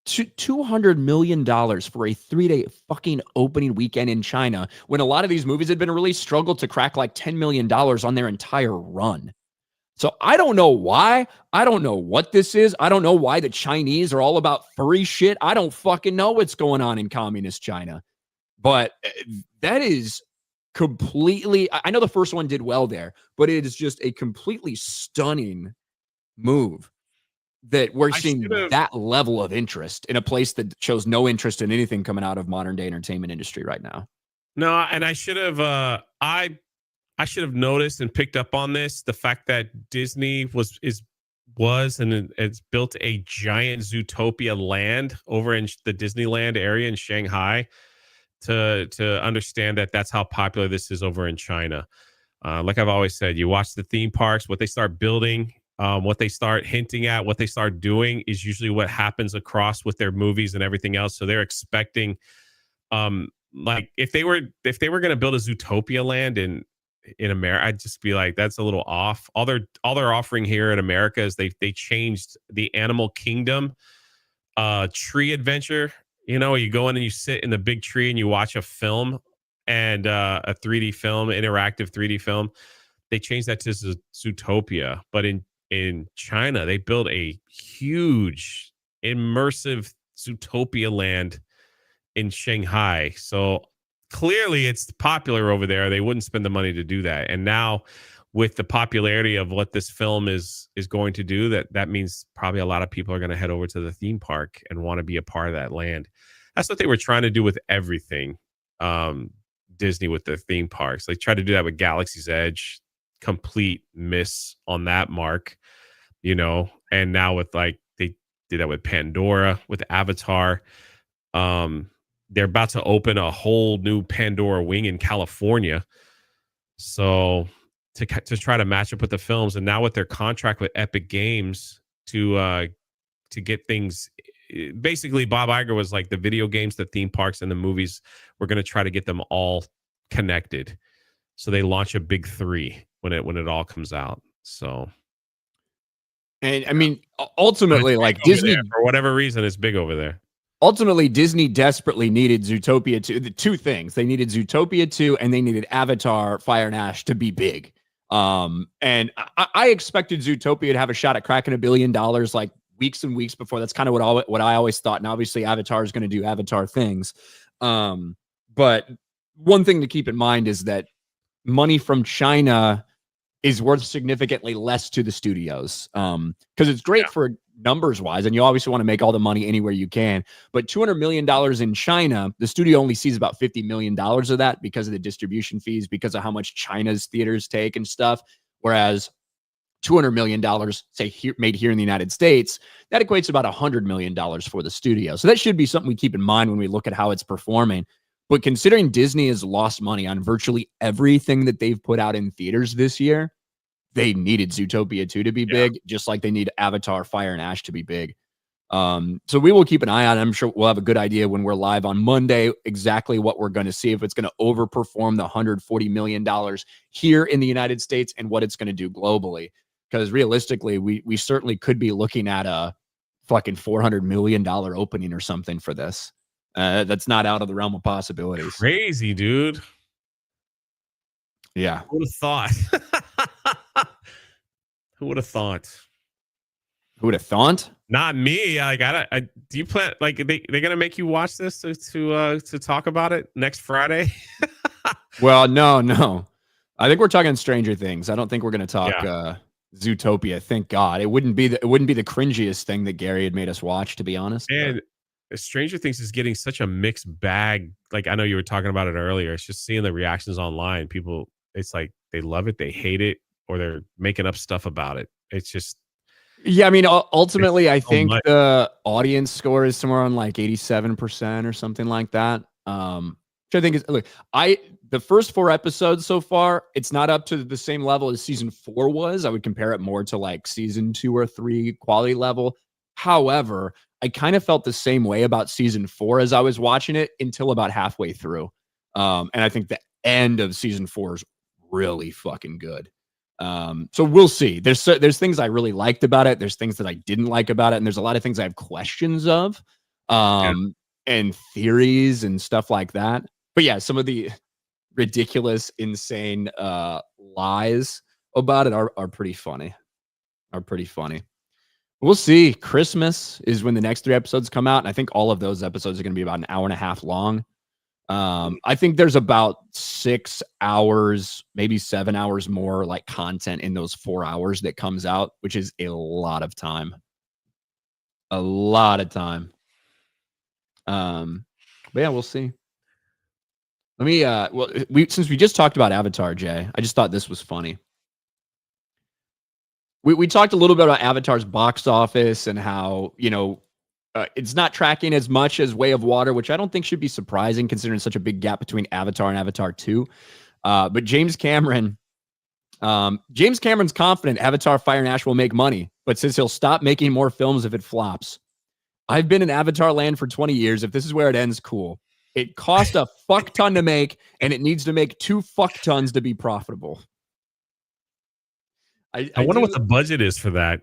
$200 million for a 3-day fucking opening weekend in China when a lot of these movies had been really struggled to crack like $10 million on their entire run. So I don't know why. I don't know what this is. I don't know why the Chinese are all about furry shit. I don't fucking know what's going on in communist China. But that is completely, I know the first one did well there, but it is just a completely stunning move that we're seeing that level of interest in a place that shows no interest in anything coming out of modern day entertainment industry right now. No, and I should have I should have noticed and picked up on this, the fact that Disney was and it's built a giant Zootopia land over in the Disneyland area in Shanghai to understand that that's how popular this is over in China. Like I've always said, you watch the theme parks, what they start building, what they start hinting at, what they start doing is usually what happens across with their movies and everything else. So they're expecting, like if they were going to build a Zootopia land in America, I'd just be like, that's a little off. All they're offering here in America is they changed the Animal Kingdom tree adventure. You know, you go in and you sit in the big tree and you watch a film and a 3D film, interactive 3D film. They changed that to Zootopia. But in in China. They built a huge immersive Zootopia land in Shanghai. So clearly it's popular over there. They wouldn't spend the money to do that. And now with the popularity of what this film is going to do, that means probably a lot of people are going to head over to the theme park and want to be a part of that land. That's what they were trying to do with everything. Disney with the theme parks. They tried to do that with Galaxy's Edge, complete miss on that mark, and now with they did that with Pandora, with Avatar. They're about to open a whole new Pandora wing in California. So to try to match up with the films, and now with their contract with Epic Games to get things, basically Bob Iger was like, the video games, the theme parks, and the movies, we're going to try to get them all connected. So they launch a big 3 when it all comes out. So, and I mean, ultimately, like Disney, for whatever reason, it's big over there. Ultimately, Disney desperately needed Zootopia 2. The two things, they needed Zootopia 2 and they needed Avatar Fire and Ash to be big. And I expected Zootopia to have a shot at cracking $1 billion like weeks and weeks before. That's kind of what I always thought. And obviously Avatar is going to do Avatar things. But one thing to keep in mind is that money from China is worth significantly less to the studios. Because it's great for numbers wise, and you obviously want to make all the money anywhere you can. But $200 million in China, the studio only sees about $50 million of that because of the distribution fees, because of how much China's theaters take and stuff. Whereas $200 million, say, made here in the United States, that equates to about $100 million for the studio. So that should be something we keep in mind when we look at how it's performing. But considering Disney has lost money on virtually everything that they've put out in theaters this year, they needed Zootopia 2 to be big, just like they need Avatar Fire and Ash to be big. So we will keep an eye on it. I'm sure we'll have a good idea when we're live on Monday exactly what we're going to see, if it's going to overperform the $140 million here in the United States and what it's going to do globally. Because realistically, we certainly could be looking at a fucking $400 million opening or something for this. That's not out of the realm of possibilities. Crazy, dude. Yeah. Who would have thought? Who would have thought? Who would have thought? Not me. Do you plan, like, they're gonna make you watch this to talk about it next Friday? Well, no. I think we're talking Stranger Things. I don't think we're gonna talk Zootopia. Thank God. It wouldn't be the cringiest thing that Gary had made us watch, to be honest. And Stranger Things is getting such a mixed bag. Like, I know you were talking about it earlier. It's just seeing the reactions online. People, it's like they love it, they hate it, or they're making up stuff about it. It's just, yeah. I mean, ultimately, I think the audience score is somewhere on like 87% or something like that. Which I think is, look, the first 4 episodes so far, it's not up to the same level as season 4 was. I would compare it more to like season 2 or 3 quality level. However, I kind of felt the same way about season 4 as I was watching it until about halfway through. And I think the end of season 4 is really fucking good. So we'll see. There's things I really liked about it. There's things that I didn't like about it. And there's a lot of things I have questions of, and theories and stuff like that. But yeah, some of the ridiculous, insane, lies about it are pretty funny. We'll see. Christmas is when the next 3 episodes come out. And I think all of those episodes are going to be about an hour and a half long. I think there's about 6 hours, maybe 7 hours more like content in those 4 hours that comes out, which is a lot of time. But yeah, we'll see. Let me, since we just talked about Avatar, Jay, I just thought this was funny. We talked a little bit about Avatar's box office and how, it's not tracking as much as Way of Water, which I don't think should be surprising considering such a big gap between Avatar and Avatar 2. But James Cameron's confident Avatar Fire and Ash will make money, but says he'll stop making more films if it flops. I've been in Avatar land for 20 years. If this is where it ends, cool. It cost a fuck ton to make, and it needs to make 2 fuck tons to be profitable. I wonder what the budget is for that.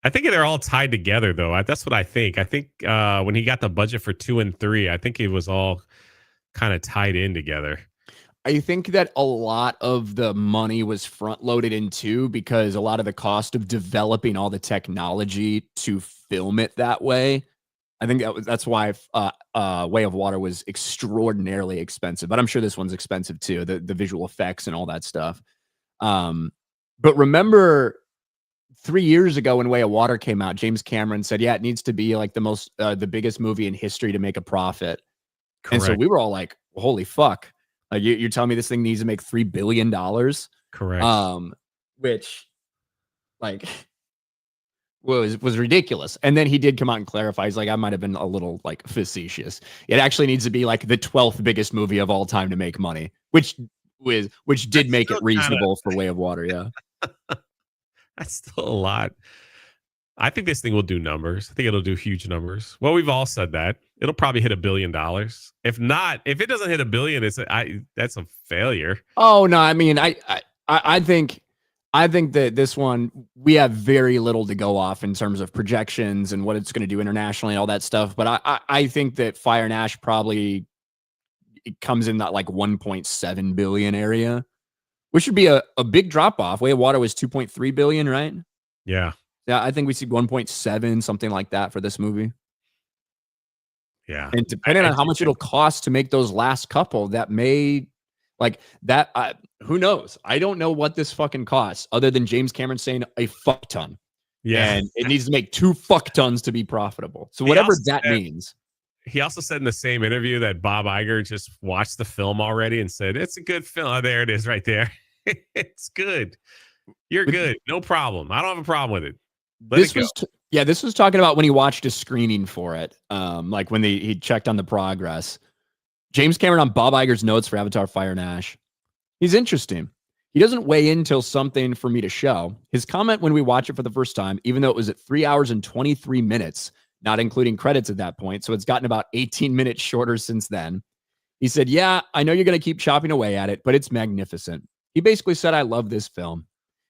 I think they're all tied together, though. That's what I think. I think when he got the budget for 2 and 3, I think it was all kind of tied in together. I think that a lot of the money was front loaded into because a lot of the cost of developing all the technology to film it that way. I think that's why Way of Water was extraordinarily expensive, but I'm sure this one's expensive too. The visual effects and all that stuff. But remember 3 years ago when Way of Water came out, James Cameron said, "Yeah, it needs to be like the biggest movie in history to make a profit." And so Correct. we were all like, well, "Holy fuck! Like you're telling me this thing needs to make $3 billion?" Correct. Which like was ridiculous. And then he did come out and clarify. He's like, I might have been a little like facetious. It actually needs to be like the 12th biggest movie of all time to make money, which did That's make it still reasonable for Way of Water. Yeah. That's still a lot. I think this thing will do numbers. I think it'll do huge numbers. Well, we've all said that. It'll probably hit $1 billion. If not, if it doesn't hit $1 billion, that's a failure. Oh no, I mean, I think that this one we have very little to go off in terms of projections and what it's going to do internationally and all that stuff. But I think that Fire and Ash probably it comes in that like 1.7 billion area, which would be a big drop off. Way of Water was 2.3 billion, right? Yeah. Yeah, I think we see 1.7, something like that for this movie. Yeah. And depending on how much it'll cost to make those last couple, that may like that. Who knows? I don't know what this fucking costs other than James Cameron saying a fuck ton. Yeah. And it needs to make 2 fuck tons to be profitable. So whatever that means. He also said in the same interview that Bob Iger just watched the film already and said, it's a good film. Oh, there it is right there. It's good. You're good. No problem. I don't have a problem with it. This was talking about when he watched a screening for it. Like when he checked on the progress. James Cameron on Bob Iger's notes for Avatar Fire and Ash. He's interesting. He doesn't weigh in till something for me to show. His comment when we watch it for the first time, even though it was at 3 hours and 23 minutes, not including credits at that point. So it's gotten about 18 minutes shorter since then. He said, yeah, I know you're going to keep chopping away at it, but it's magnificent. He basically said, I love this film.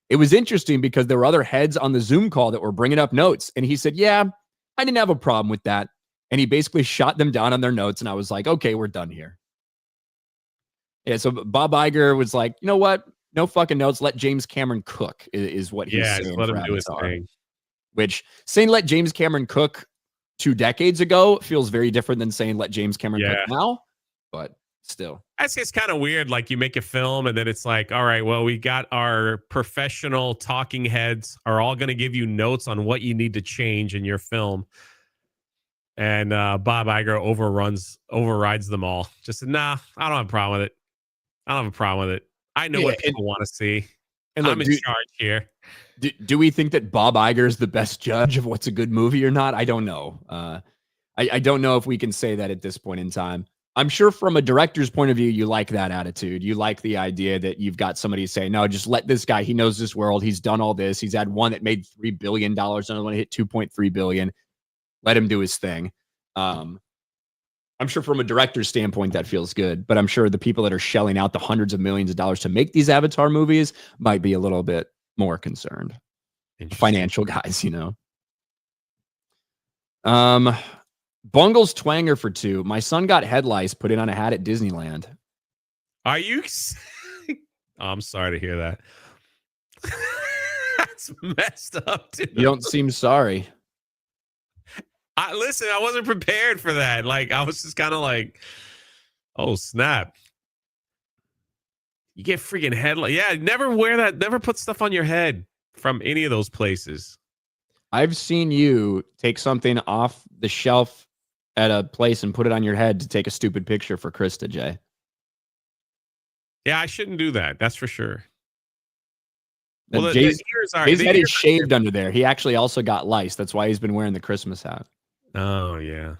It was interesting because there were other heads on the Zoom call that were bringing up notes. And he said, yeah, I didn't have a problem with that. And he basically shot them down on their notes. And I was like, okay, we're done here. Yeah. So Bob Iger was like, you know what? No fucking notes. Let James Cameron cook is what he's saying. Just let him do his thing. Which saying let James Cameron cook 2 decades ago feels very different than saying let James Cameron cook now. But still. I say it's kind of weird. Like you make a film and then it's like, all right, well, we got our professional talking heads are all going to give you notes on what you need to change in your film. And Bob Iger overrides them all. Just said, nah, I don't have a problem with it. I don't have a problem with it. I know what people want to see. And I'm in charge here. Do we think that Bob Iger is the best judge of what's a good movie or not? I don't know. I don't know if we can say that at this point in time. I'm sure from a director's point of view, you like that attitude. You like the idea that you've got somebody say, no, just let this guy. He knows this world. He's done all this. He's had one that made $3 billion. Another one hit 2.3 billion. Let him do his thing. I'm sure from a director's standpoint, that feels good. But I'm sure the people that are shelling out the hundreds of millions of dollars to make these Avatar movies might be a little bit more concerned. Financial guys, you know. Bungles Twanger for 2. My son got head lice put in on a hat at Disneyland. Are you? I'm sorry to hear that. That's messed up, dude. You don't seem sorry. Listen, I wasn't prepared for that. Like, I was just kind of like, oh, snap. You get freaking head lice. Yeah, never wear that. Never put stuff on your head from any of those places. I've seen you take something off the shelf at a place and put it on your head to take a stupid picture for Krista, Jay. Yeah, I shouldn't do that. That's for sure. Well, his head is shaved under there. He actually also got lice. That's why he's been wearing the Christmas hat. Oh, yeah.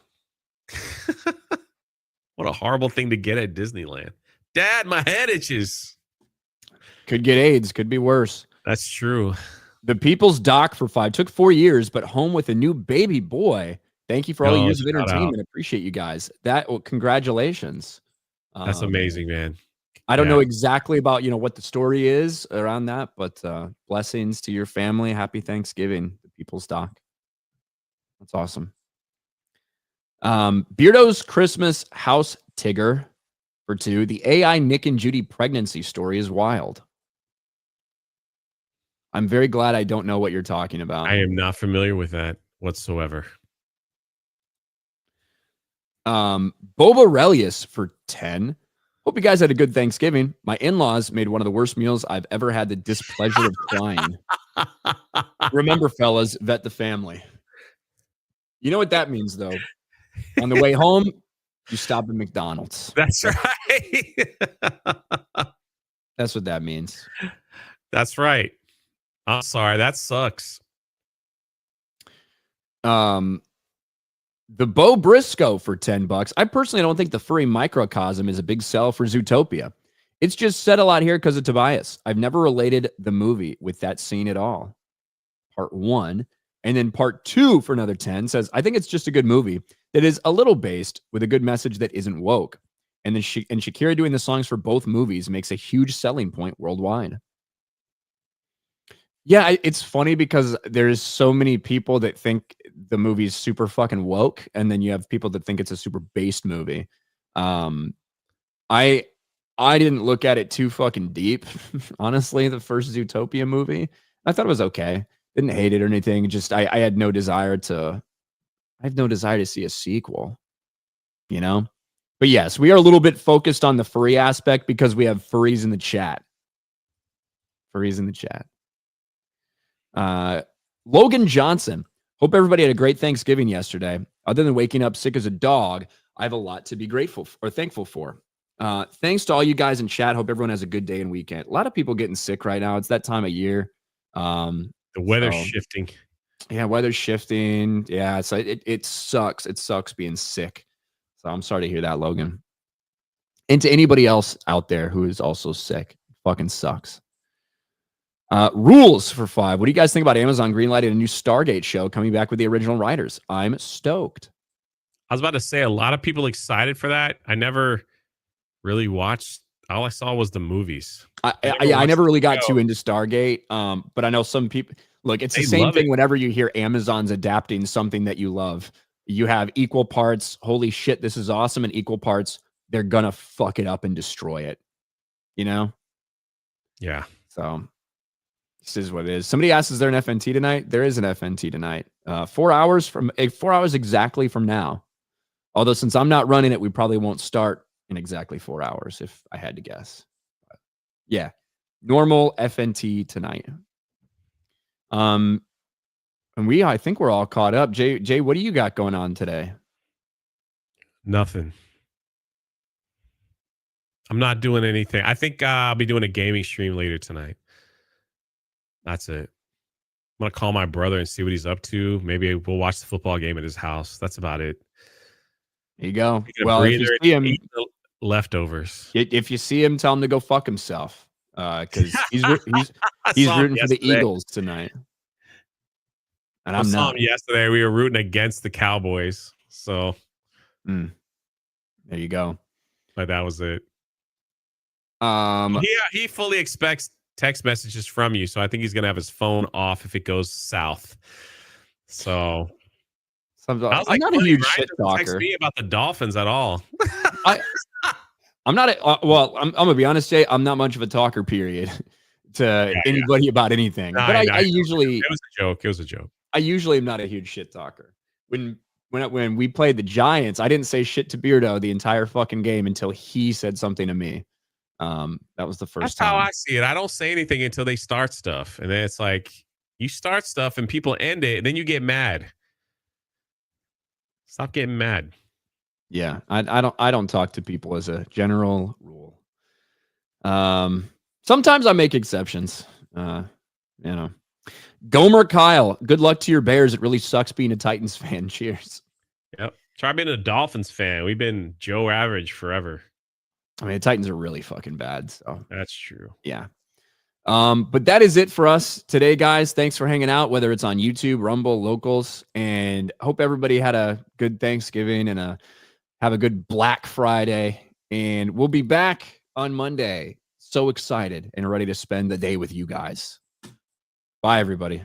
What a horrible thing to get at Disneyland. Dad, my head itches. Could get AIDS. Could be worse. That's true. The People's Doc for 5. Took 4 years, but home with a new baby boy. Thank you for all the years of entertainment. Appreciate you guys. Congratulations. That's amazing, man. I don't know exactly about, what the story is around that, but blessings to your family. Happy Thanksgiving, the People's Doc. That's awesome. Beardo's Christmas House Tigger. For 2, the AI Nick and Judy pregnancy story is wild. I'm very glad I don't know what you're talking about. I am not familiar with that whatsoever. Boba Relius for 10. Hope you guys had a good Thanksgiving. My in-laws made one of the worst meals I've ever had the displeasure of trying. Remember, fellas, vet the family. You know what that means, though? On the way home, you stop at McDonald's. That's right. That's what that means. That's right. I'm sorry. That sucks. The Bo Briscoe for $10. I personally don't think the furry microcosm is a big sell for Zootopia. It's just said a lot here because of Tobias. I've never related the movie with that scene at all. Part 1. And then part 2 for another 10 says, I think it's just a good movie that is a little based with a good message that isn't woke. And then Shakira doing the songs for both movies makes a huge selling point worldwide. Yeah, it's funny because there's so many people that think the movie's super fucking woke, and then you have people that think it's a super based movie. I didn't look at it too fucking deep, honestly. The first Zootopia movie, I thought it was okay. Didn't hate it or anything. Just I had no desire to. I have no desire to see a sequel. You know, but yes, we are a little bit focused on the furry aspect because we have furries in the chat. Furries in the chat. Logan Johnson. Hope everybody had a great Thanksgiving yesterday. Other than waking up sick as a dog, I have a lot to be grateful or thankful for. Thanks to all you guys in chat. Hope everyone has a good day and weekend. A lot of people getting sick right now. It's that time of year. The weather's shifting. Yeah, weather's shifting. Yeah, so it sucks. It sucks being sick. So I'm sorry to hear that, Logan. And to anybody else out there who is also sick, it fucking sucks. Rules for 5. What do you guys think about Amazon greenlighting a new Stargate show coming back with the original writers? I'm stoked. I was about to say a lot of people excited for that. I never really watched. All I saw was the movies. I never really got too into Stargate. But I know some people. Look, it's the same thing whenever you hear Amazon's adapting something that you love. You have equal parts, holy shit, this is awesome, and equal parts, they're gonna fuck it up and destroy it. You know? Yeah. So this is what it is. Somebody asked, is there an FNT tonight? There is an FNT tonight. 4 hours exactly from now. Although since I'm not running it, we probably won't start in exactly 4 hours, if I had to guess. But yeah. Normal FNT tonight. And I think we're all caught up. Jay, what do you got going on today? Nothing. I'm not doing anything. I think I'll be doing a gaming stream later tonight. That's it. I'm going to call my brother and see what he's up to. Maybe we'll watch the football game at his house. That's about it. There you go. Well, if you see him, eat the leftovers. If you see him, tell him to go fuck himself. Because he's rooting for the Eagles tonight. And I'm not. Yesterday, we were rooting against the Cowboys. So there you go. But that was it. He fully expects text messages from you, so I think he's gonna have his phone off if it goes south. So I'm not a huge shit talker. Text me about the Dolphins at all. I'm not. I'm gonna be honest, Jay. I'm not much of a talker. Period. To anybody about anything. But I usually. It was a joke. It was a joke. I usually am not a huge shit talker. When we played the Giants, I didn't say shit to Beardo the entire fucking game until he said something to me. That was the first time. That's how I see it. I don't say anything until they start stuff. And then it's like you start stuff and people end it, and then you get mad. Stop getting mad. Yeah, I don't talk to people as a general rule. Sometimes I make exceptions. Gomer Kyle, good luck to your Bears. It really sucks being a Titans fan. Cheers. Yep. Try being a Dolphins fan. We've been Joe Average forever. I mean, the Titans are really fucking bad. So that's true. Yeah. But that is it for us today, guys. Thanks for hanging out, whether it's on YouTube, Rumble, Locals, and hope everybody had a good Thanksgiving and have a good Black Friday. And we'll be back on Monday. So excited and ready to spend the day with you guys. Bye, everybody.